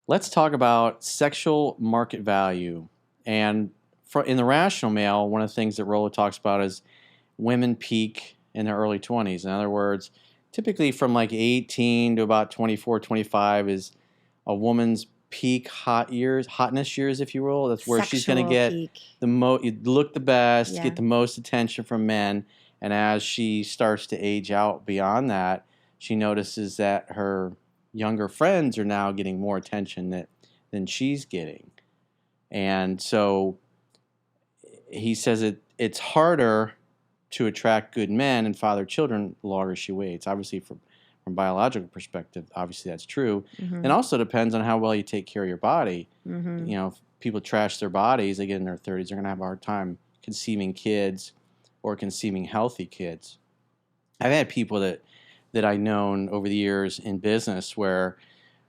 Let's talk about sexual market value. And in the rational male, one of the things that Rollo talks about is women peak in their early 20s. In other words, typically from like 18 to about 24, 25 is a woman's peak hotness years, if you will. That's where she's going to Sexual get peak. the look the best, Yeah. get the most attention from men. And as she starts to age out beyond that, she notices that her younger friends are now getting more attention than she's getting. And so he says it's harder to attract good men and father children the longer she waits. Obviously, from biological perspective, obviously that's true. Mm-hmm. And also depends on how well you take care of your body. Mm-hmm. You know, if people trash their bodies, they get in their 30s, they're going to have a hard time conceiving kids or conceiving healthy kids. I've had people that I've known over the years in business where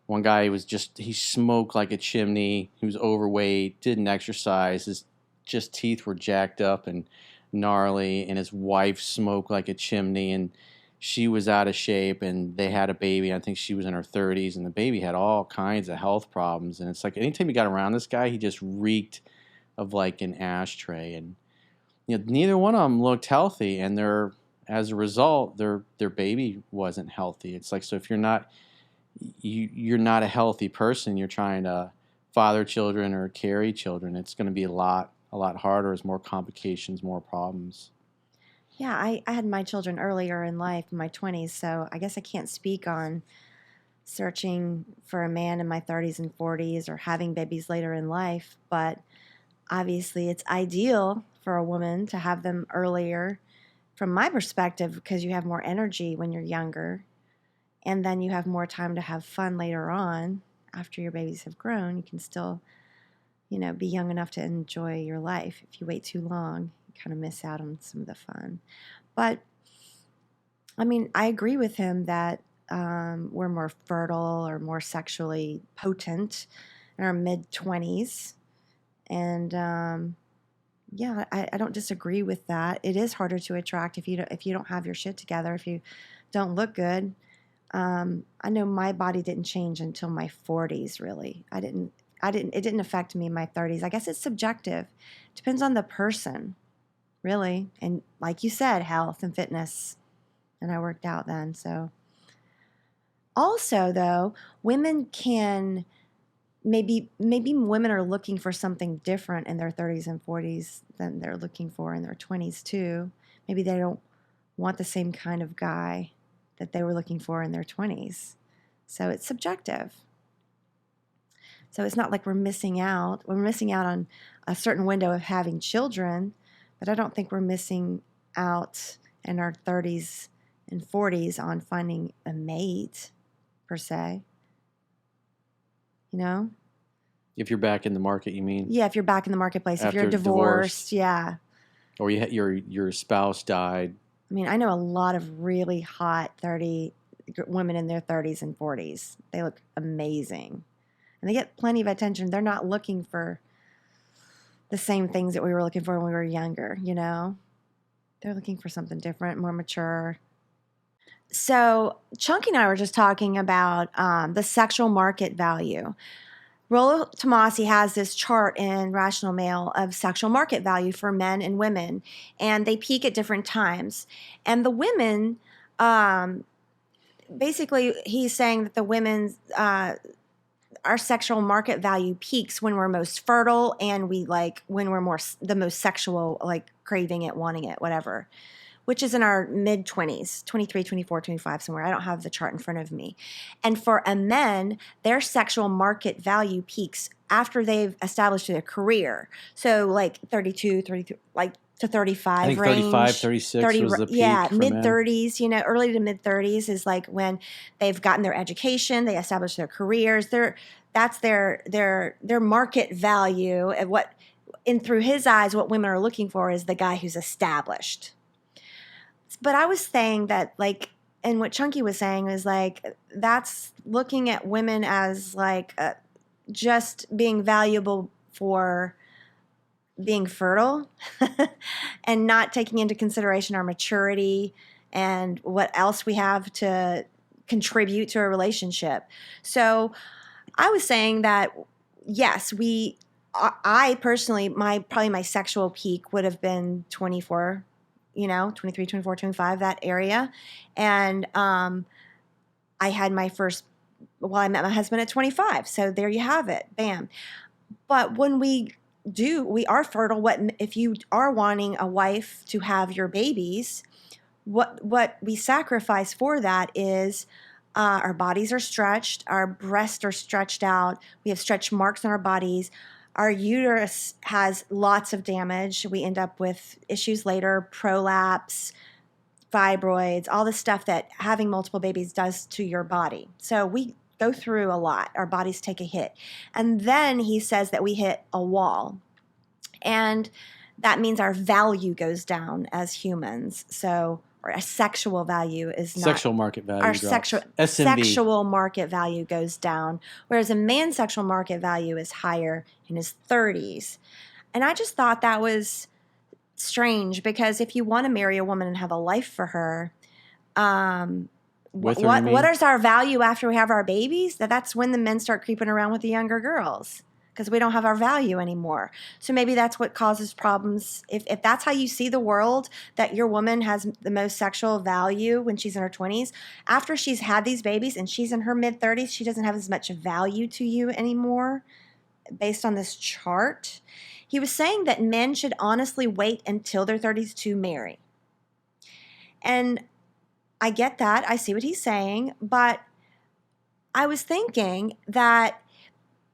one guy he smoked like a chimney. He was overweight, didn't exercise. His just teeth were jacked up and gnarly, and his wife smoked like a chimney, and she was out of shape, and they had a baby. I think she was in her 30s, and the baby had all kinds of health problems. And it's like anytime you got around this guy, he just reeked of like an ashtray. And neither one of them looked healthy, and as a result, their baby wasn't healthy. It's like, so if you're not a healthy person, you're trying to father children or carry children, it's going to be a lot harder. There's more complications, more problems. Yeah, I had my children earlier in life, in my 20s, so I guess I can't speak on searching for a man in my 30s and 40s or having babies later in life, but obviously it's ideal for a woman to have them earlier from my perspective because you have more energy when you're younger, and then you have more time to have fun later on after your babies have grown. You can still, be young enough to enjoy your life. If you wait too long, you kind of miss out on some of the fun. But, I mean, I agree with him that we're more fertile or more sexually potent in our mid-20s. And, yeah, I don't disagree with that. It is harder to attract if you don't have your shit together, if you don't look good. I know my body didn't change until my 40s, really. It didn't affect me in my 30s. I guess it's subjective. Depends on the person, really. And like you said, health and fitness. And I worked out then, so. Also, though, women can maybe women are looking for something different in their 30s and 40s than they're looking for in their 20s too. Maybe they don't want the same kind of guy that they were looking for in their 20s. So it's subjective. So it's not like we're missing out. We're missing out on a certain window of having children, but I don't think we're missing out in our 30s and 40s on finding a mate, per se. If you're back in the market, you mean? Yeah, if you're back in the marketplace, if After you're divorced, yeah. Or your spouse died. I mean, I know a lot of really hot women in their 30s and 40s. They look amazing. And they get plenty of attention. They're not looking for the same things that we were looking for when we were younger, They're looking for something different, more mature. So Chunky and I were just talking about the sexual market value. Rollo Tomasi has this chart in Rational Male of sexual market value for men and women, and they peak at different times. And the women, basically, he's saying that the women's our sexual market value peaks when we're most fertile and when we're the most sexual, like craving it, wanting it, whatever, which is in our mid-20s, 23, 24, 25, somewhere. I don't have the chart in front of me. And for a men, their sexual market value peaks after they've established their career. So like 32, 33, like to 35 I think range. 35, 36 was the peak for mid-30s, early to mid-30s is like when they've gotten their education, they established their careers. That's their market value of what, and through his eyes, what women are looking for is the guy who's established. But I was saying that, and what Chunky was saying was that's looking at women as just being valuable for being fertile and not taking into consideration our maturity and what else we have to contribute to a relationship. So I was saying that, yes, I personally, probably my sexual peak would have been 24, 23, 24, 25, that area. And I had my first, I met my husband at 25. So there you have it. Bam. But when we are fertile. If you are wanting a wife to have your babies, what we sacrifice for that is our bodies are stretched, our breasts are stretched out, we have stretch marks on our bodies, our uterus has lots of damage. We end up with issues later, prolapse, fibroids, all the stuff that having multiple babies does to your body. So we go through a lot. Our bodies take a hit. And then he says that we hit a wall. And that means our value goes down as humans. So our sexual value is not. Sexual market value our drops. sexual market value goes down, whereas a man's sexual market value is higher in his 30s. And I just thought that was strange, because if you want to marry a woman and have a life for her, what is our value after we have our babies? That's when the men start creeping around with the younger girls, because we don't have our value anymore. So maybe that's what causes problems. If that's how you see the world, that your woman has the most sexual value when she's in her 20s, after she's had these babies and she's in her mid-30s, she doesn't have as much value to you anymore, based on this chart. He was saying that men should honestly wait until their 30s to marry. And I get that. I see what he's saying. But I was thinking that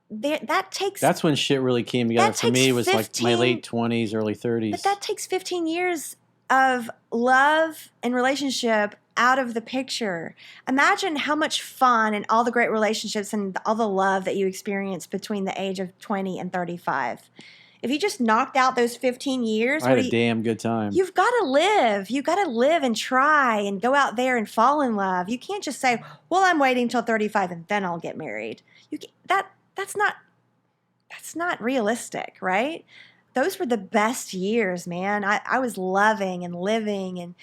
that takes... That's when shit really came together for me. It was like my late 20s, early 30s. But that takes 15 years of love and relationship out of the picture. Imagine how much fun and all the great relationships and all the love that you experience between the age of 20 and 35. If you just knocked out those 15 years, I had a damn good time. You've got to live. You've got to live and try and go out there and fall in love. You can't just say, well, I'm waiting till 35 and then I'll get married. That's not realistic, right? Those were the best years, man. I was loving and living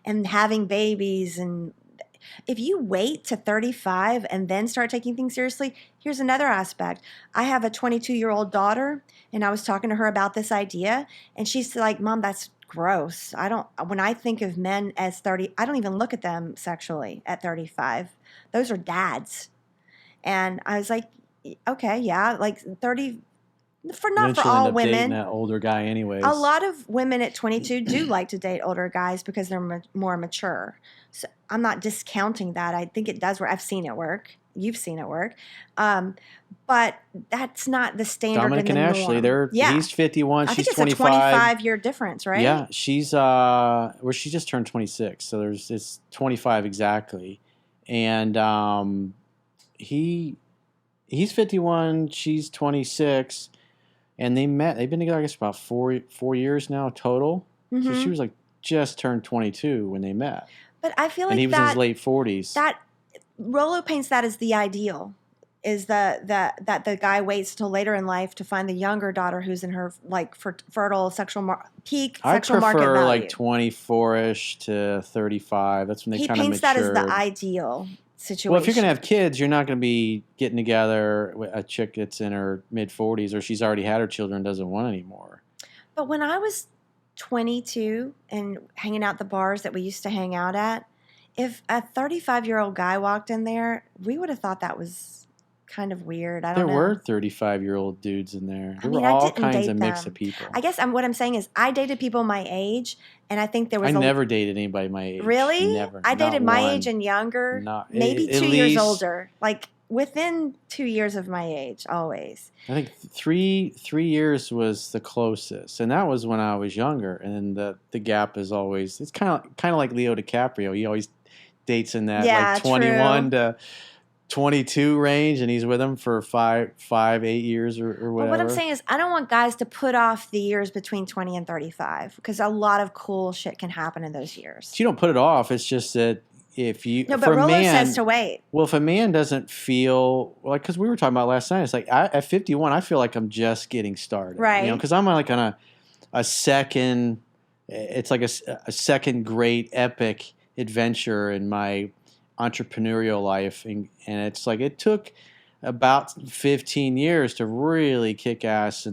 and having babies. And if you wait to 35 and then start taking things seriously, here's another aspect. I have a 22-year-old daughter, and I was talking to her about this idea, and she's like, Mom, that's gross. When I think of men as 30, I don't even look at them sexually at 35. Those are dads. And I was like, okay, yeah, like 30, not for all women. Dating that older guy anyways. A lot of women at 22 do like to date older guys because they're more mature. So I'm not discounting that. I think it does work. I've seen it work. You've seen it work. But that's not the standard. Dominic and Ashley, he's 51, she's 25. I think it's a 25-year difference, right? Yeah, she's she just turned 26, so it's 25 exactly. And he's 51, she's 26, and they've been together, I guess, about four years now total. Mm-hmm. So she was like just turned 22 when they met. But I feel like he was in his late 40s. That Rollo paints that as the ideal, is that the guy waits till later in life to find the younger daughter who's in her like fertile sexual peak sexual market value. I prefer like 24ish to 35. That's when they kind of mature. He paints that as the ideal situation. Well, if you're going to have kids, you're not going to be getting together with a chick that's in her mid 40s, or she's already had her children and doesn't want anymore. But when I was 22 and hanging out the bars that we used to hang out at, if a 35-year-old guy walked in there, we would have thought that was kind of weird. I don't know. There were 35-year-old dudes in there. There were all kinds of mix of people. I guess what I'm saying is I dated people my age, and I think there was I never dated anybody my age. Really? Never. I dated my age and younger, maybe 2 years older. Like within 2 years of my age, always. I think three years was the closest, and that was when I was younger. And then the gap is always, it's kind of like Leo DiCaprio. He always dates in that like 21 to 22 range, and he's with them for 8 years or whatever. Well, what I'm saying is I don't want guys to put off the years between 20 and 35, because a lot of cool shit can happen in those years. So you don't put it off. It's just that if you... No, but Rollo says to wait. Well, if a man doesn't feel... Like, because we were talking about last night, it's like at 51, I feel like I'm just getting started. Right. You know, because I'm like on a second... It's like a second great epic adventure in my entrepreneurial life, and it's like it took about 15 years to really kick ass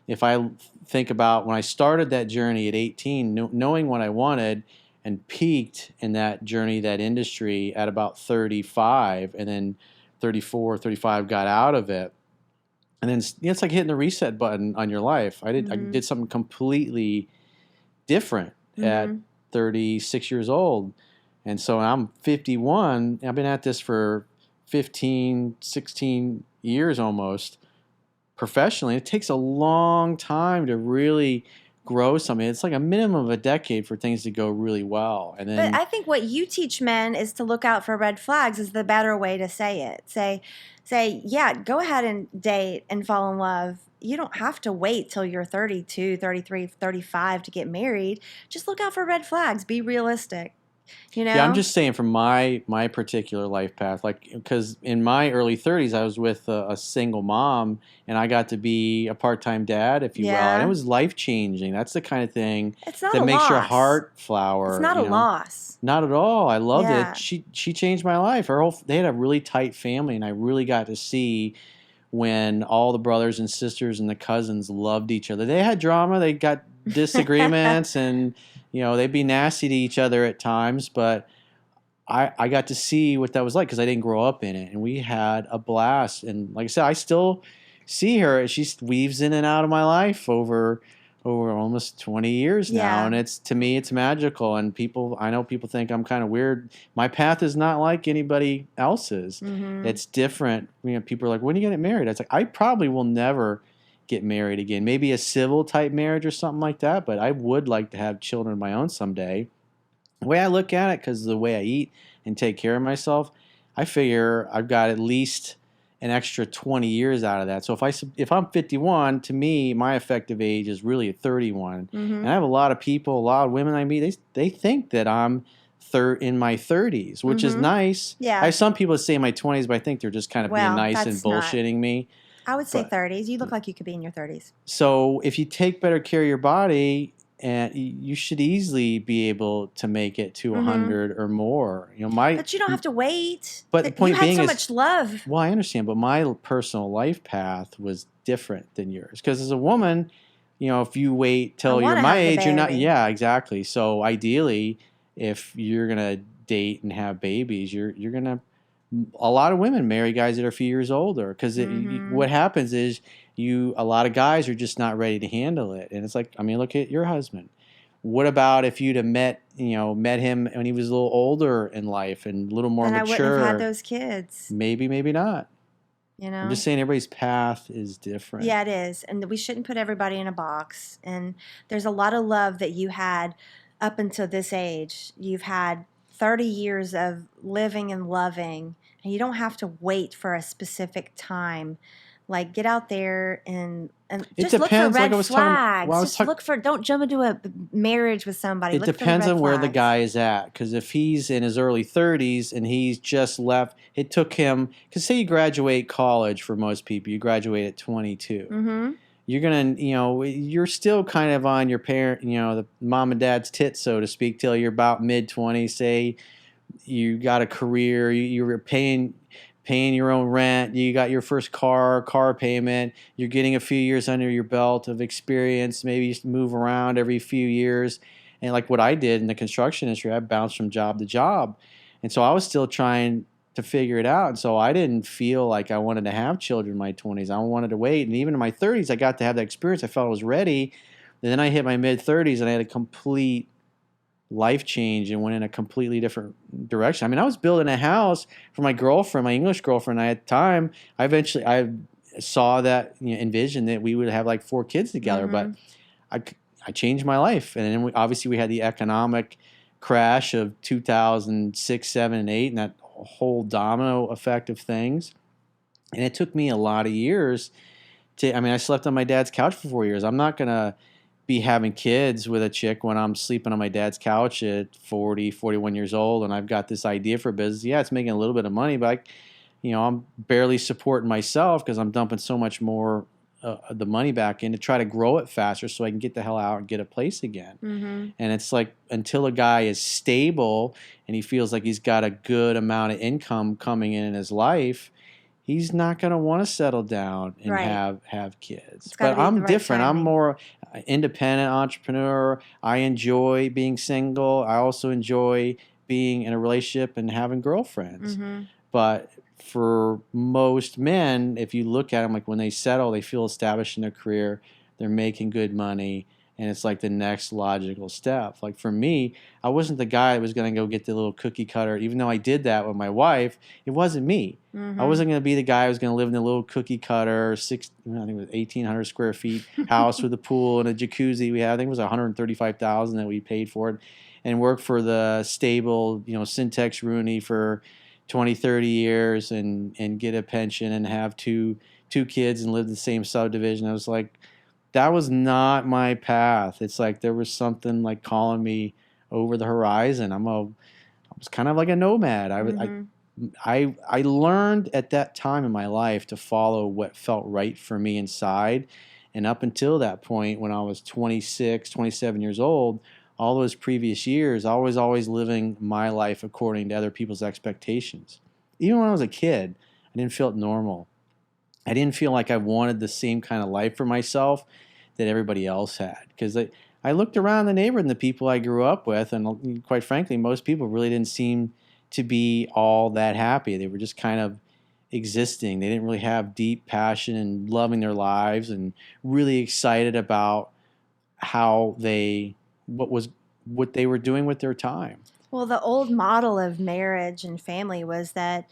if I think about when I started that journey at 18, knowing what I wanted, and peaked in that journey, that industry at about 35, and then 34, 35 got out of it. And then it's like hitting the reset button on your life. I did something completely different at 36 years old. And so I'm 51. I've been at this for 15, 16 years almost professionally. It takes a long time to really grow something. It's like a minimum of a decade for things to go really well. And then, but I think what you teach men is to look out for red flags is the better way to say it. Say, yeah, go ahead and date and fall in love. You don't have to wait till you're 32, 33, 35 to get married. Just look out for red flags. Be realistic. Yeah, I'm just saying from my particular life path, like, because in my early 30s, I was with a single mom, and I got to be a part-time dad, if you will, and it was life-changing. That's the kind of thing that makes your heart flower. It's not a loss. Not at all. I loved it. She changed my life. They had a really tight family, and I really got to see when all the brothers and sisters and the cousins loved each other. They had drama. They got disagreements, and they'd be nasty to each other at times, but I got to see what that was like because I didn't grow up in it, and we had a blast. And like I said, I still see her. She weaves in and out of my life over almost 20 years now, and to me, it's magical. And I know people think I'm kind of weird. My path is not like anybody else's. It's different. People are like, "When are you going to get married?" It's like, I probably will never get married again. Maybe a civil type marriage or something like that, but I would like to have children of my own someday. The way I look at it, because of the way I eat and take care of myself, I figure I've got at least an extra 20 years out of that. So if I'm 51, to me, my effective age is really at 31. And I have a lot of women I meet, they think that I'm in my 30s, which is nice. Yeah. I have some people that say in my 20s, but I think they're just kind of being nice and bullshitting me. I would say 30s. You look like you could be in your 30s. So if you take better care of your body, and you should easily be able to make it to 100 or more. But you don't have to wait. But the point being is, you had so much love. Well, I understand, but my personal life path was different than yours. Because as a woman, if you wait till you're my age, you're not. Yeah, exactly. So ideally, if you're gonna date and have babies, you're gonna. A lot of women marry guys that are a few years older because what happens is a lot of guys are just not ready to handle it. And it's like, look at your husband. What about if you'd have met him when he was a little older in life and a little more mature? I wouldn't have had those kids. Maybe not. I'm just saying everybody's path is different. Yeah, it is. And we shouldn't put everybody in a box. And there's a lot of love that you had up until this age. You've had 30 years of living and loving, and you don't have to wait for a specific time. Like, get out there and just look for red flags. Don't jump into a marriage with somebody. It depends on where the guy is at. Because if he's in his early 30s and he's just left, it took him, because say you graduate college, for most people, you graduate at 22. You're going to, you're still kind of on your parent, the mom and dad's tit, so to speak, till you're about mid-20s. Say you got a career, you're paying your own rent, you got your first car payment, you're getting a few years under your belt of experience, maybe you move around every few years. And like what I did in the construction industry, I bounced from job to job. And so I was still trying to figure it out. And so I didn't feel like I wanted to have children in my 20s. I wanted to wait. And even in my 30s, I got to have that experience. I felt I was ready. And then I hit my mid-30s and I had a complete life change and went in a completely different direction. I was building a house for my girlfriend, my English girlfriend. At the time, I saw that, envisioned that we would have like 4 kids together. But I changed my life. And then obviously we had the economic crash of 2006, 7, and 8, and that whole domino effect of things. And it took me a lot of years I slept on my dad's couch for 4 years. I'm not going to be having kids with a chick when I'm sleeping on my dad's couch at 40, 41 years old, and I've got this idea for business. Yeah, it's making a little bit of money, but I'm barely supporting myself because I'm dumping so much more the money back in to try to grow it faster so I can get the hell out and get a place again. And it's like, until a guy is stable and he feels like he's got a good amount of income coming in his life, he's not going to want to settle down and Right. have kids. It's got to But be the I'm right different. I'm timing. more independent entrepreneur. I enjoy being single. I also enjoy being in a relationship and having girlfriends. Mm-hmm. But for most men, if you look at them, like when they settle, they feel established in their career, they're making good money, and it's like the next logical step. Like for me, I wasn't the guy that was going to go get the little cookie cutter. Even though I did that with my wife, it wasn't me. I Mm-hmm. wasn't going to be the guy who was going to live in the little cookie cutter, I think it was 1,800 square feet house with a pool and a jacuzzi. We had, I think it was 135,000 that we paid for it, and work for the stable, Syntex Rooney for 20, 30 years and get a pension and have two kids and live in the same subdivision. I was like, that was not my path. It's like there was something like calling me over the horizon. I was kind of like a nomad. Mm-hmm. I learned at that time in my life to follow what felt right for me inside. And up until that point, when I was 26, 27 years old, all those previous years, I was always living my life according to other people's expectations. Even when I was a kid, I didn't feel normal. I didn't feel like I wanted the same kind of life for myself that everybody else had. Because I looked around the neighborhood and the people I grew up with, and quite frankly, most people really didn't seem to be all that happy. They were just kind of existing. They didn't really have deep passion and loving their lives and really excited about how what they were doing with their time. Well, the old model of marriage and family was that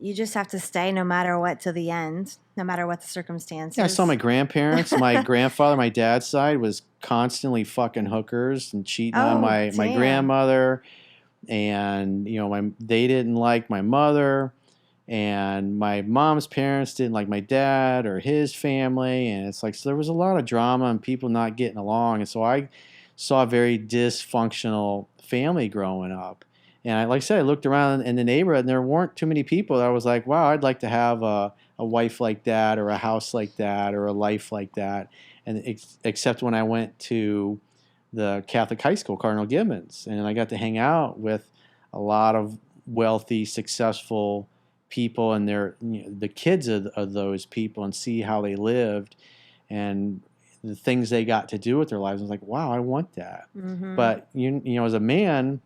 you just have to stay no matter what to the end, no matter what the circumstances. Yeah, I saw my grandparents. My grandfather, my dad's side, was constantly fucking hookers and cheating on Oh, my damn. grandmother, and they didn't like my mother, and my mom's parents didn't like my dad or his family, and it's like so there was a lot of drama and people not getting along, and so I saw a very dysfunctional family growing up. And like I said, I looked around in the neighborhood and there weren't too many people that I was like, wow, I'd like to have a wife like that or a house like that or a life like that. And except when I went to the Catholic high school, Cardinal Gibbons, and I got to hang out with a lot of wealthy, successful people and the kids of those people and see how they lived and the things they got to do with their lives. I was like, wow, I want that. Mm-hmm. But as a man,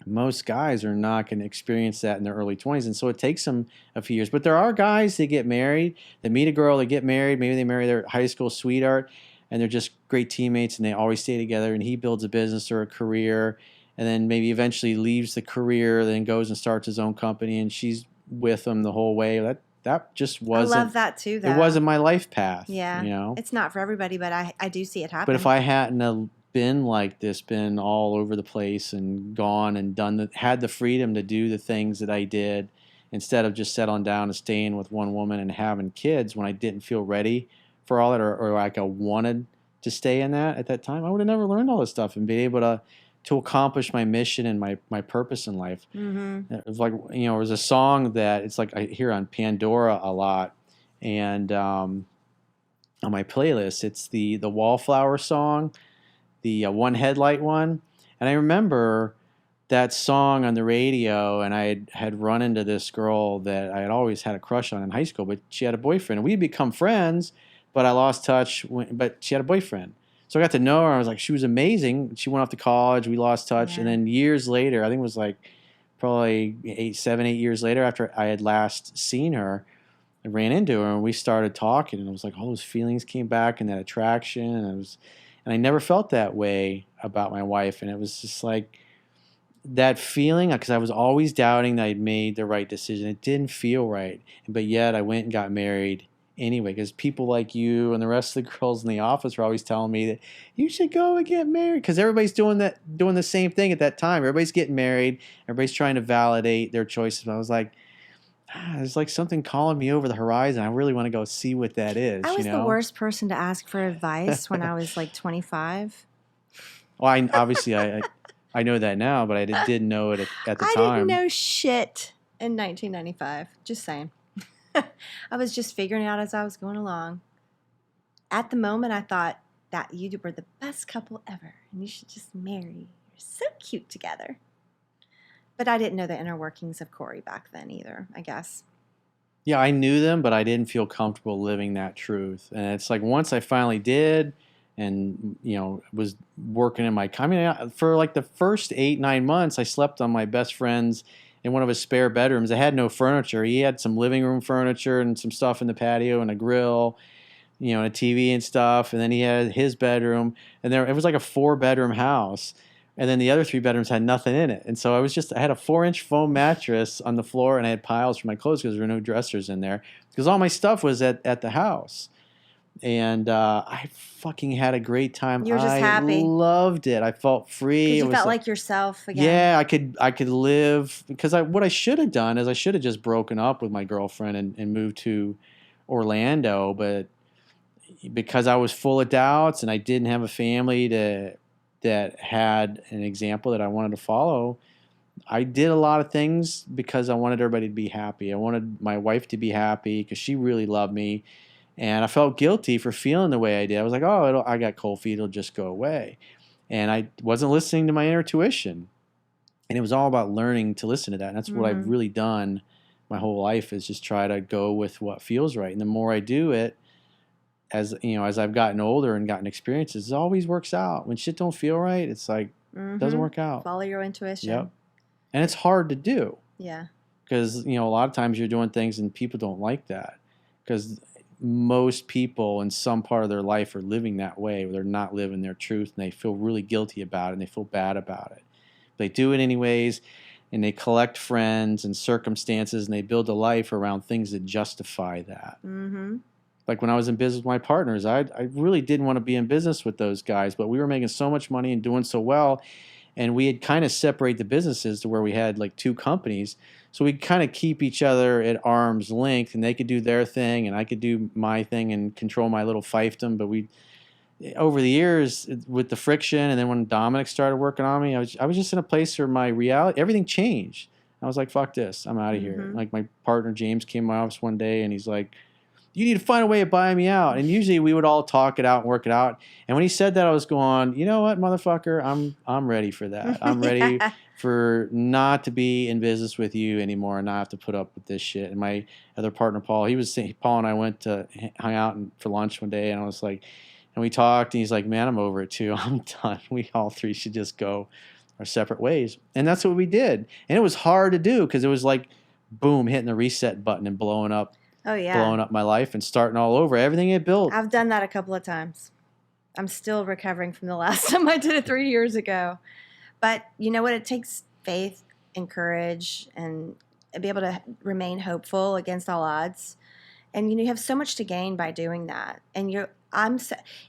most guys are not going to experience that in their early 20s, and so it takes them a few years. But there are guys that get married, they meet a girl, they get married, maybe they marry their high school sweetheart, and they're just great teammates, and they always stay together, and he builds a business or a career, and then maybe eventually leaves the career, then goes and starts his own company, and she's with him the whole way. That just wasn't. I love that too, though. It wasn't my life path. Yeah. It's not for everybody, but I do see it happen. But if I hadn't been like this, been all over the place and gone and had the freedom to do the things that I did instead of just settling down and staying with one woman and having kids when I didn't feel ready for all that or like I wanted to stay in that at that time, I would have never learned all this stuff and be able to accomplish my mission and my purpose in life. Mm-hmm. It was like, there was a song that it's like I hear on Pandora a lot, and on my playlist, it's the Wallflower song, the One Headlight one. And I remember that song on the radio, and I had run into this girl that I had always had a crush on in high school, but she had a boyfriend. And we had become friends, but I lost touch, but she had a boyfriend. So I got to know her. I was like, she was amazing. She went off to college. We lost touch. Yeah. And then years later, I think it was like probably 7, 8 years later after I had last seen her, I ran into her and we started talking. And it was like all those feelings came back and that attraction. And I never felt that way about my wife. And it was just like that feeling, because I was always doubting that I'd made the right decision. It didn't feel right. But yet I went and got married anyway, because people like you and the rest of the girls in the office were always telling me that you should go and get married, because everybody's doing the same thing at that time. Everybody's getting married. Everybody's trying to validate their choices. But I was like, there's like something calling me over the horizon. I really want to go see what that is. I was the worst person to ask for advice when I was like 25. Well, I know that now, but I didn't know it at the time. I didn't know shit in 1995. Just saying. I was just figuring it out as I was going along. At the moment, I thought that you were the best couple ever, and you should just marry. You're so cute together. But I didn't know the inner workings of Corey back then either, I guess. Yeah, I knew them, but I didn't feel comfortable living that truth. And it's like once I finally did, and was working in my. I mean, for like the first 8 9 months, I slept on my best friend's in one of his spare bedrooms. I had no furniture. He had some living room furniture and some stuff in the patio and a grill, and a TV and stuff. And then he had his bedroom, and it was like a 4 bedroom house. And then the other 3 bedrooms had nothing in it. And so I had a 4-inch foam mattress on the floor, and I had piles for my clothes because there were no dressers in there because all my stuff was at the house. And I fucking had a great time. You were just I happy loved it. I felt free. because It you was felt like yourself again. yeah, I could live because what I should have done is I should have just broken up with my girlfriend and moved to Orlando, but because I was full of doubts and I didn't have a family that had an example that I wanted to follow, I did a lot of things because I wanted everybody to be happy. I wanted my wife to be happy because she really loved me, and I felt guilty for feeling the way I did. I was like, oh, I got cold feet, it'll just go away, and I wasn't listening to my inner tuition. And it was all about learning to listen to that. And that's what I've really done my whole life, is just try to go with what feels right. And the more I do it, as I've gotten older and gotten experiences, it always works out. When shit don't feel right, it's like it doesn't work out. Follow your intuition. Yep. And it's hard to do. Yeah. Because a lot of times you're doing things and people don't like that. Because most people in some part of their life are living that way, where they're not living their truth, and they feel really guilty about it and they feel bad about it. They do it anyways, and they collect friends and circumstances, and they build a life around things that justify that. Mm-hmm. Like when I was in business with my partners, I really didn't want to be in business with those guys, but we were making so much money and doing so well, and we had kind of separated the businesses to where we had like 2 companies, so we'd kind of keep each other at arm's length, and they could do their thing, and I could do my thing and control my little fiefdom, but over the years with the friction, and then when Dominic started working on me, I was just in a place where my reality, everything changed. I was like, fuck this, I'm out of here. Like my partner James came to my office one day and he's like, you need to find a way of buying me out. And usually we would all talk it out and work it out. And when he said that, I was going, you know what, motherfucker, I'm ready for that. I'm ready for not to be in business with you anymore and not have to put up with this shit. And my other partner Paul, Paul and I went to hang out for lunch one day, and I was like, and we talked, and he's like, man, I'm over it too. I'm done. We all 3 should just go our separate ways. And that's what we did. And it was hard to do because it was like, boom, hitting the reset button and blowing up my life and starting all over. Everything it built. I've done that a couple of times. I'm still recovering from the last time I did it 3 years ago. But you know what? It takes faith and courage and be able to remain hopeful against all odds. And you have so much to gain by doing that. And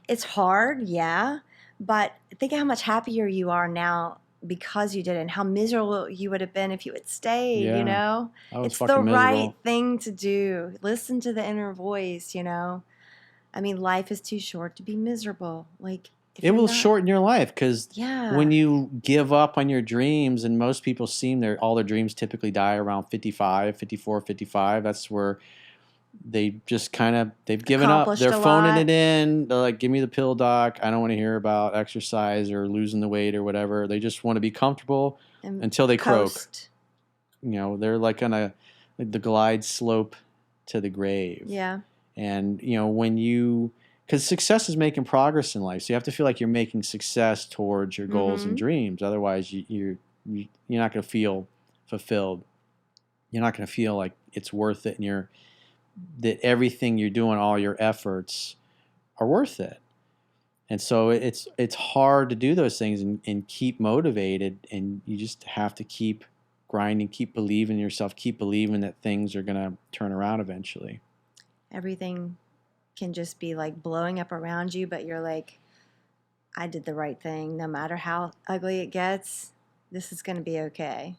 it's hard, yeah, but think of how much happier you are now because you did it, and how miserable you would have been if you had stayed. I was It's fucking the miserable. right thing to do. Listen to the inner voice. I mean, life is too short to be miserable. Like it will shorten your life, because Yeah. when you give up on your dreams, and most people all their dreams typically die around 55, 54, 55. That's where they've given up. Accomplished They're a phoning lot. it in. They're like, give me the pill, doc. I don't want to hear about exercise or losing the weight or whatever. They just want to be comfortable And until they coast. croak. They're like on the glide slope to the grave. Yeah. And because success is making progress in life, so you have to feel like you're making success towards your goals and dreams. Otherwise, you're not going to feel fulfilled. You're not going to feel like it's worth it, and that everything you're doing, all your efforts, are worth it. And so it's hard to do those things and keep motivated, and you just have to keep grinding, keep believing in yourself, keep believing that things are going to turn around eventually. Everything can just be like blowing up around you, but you're like, I did the right thing. No matter how ugly it gets, this is going to be okay.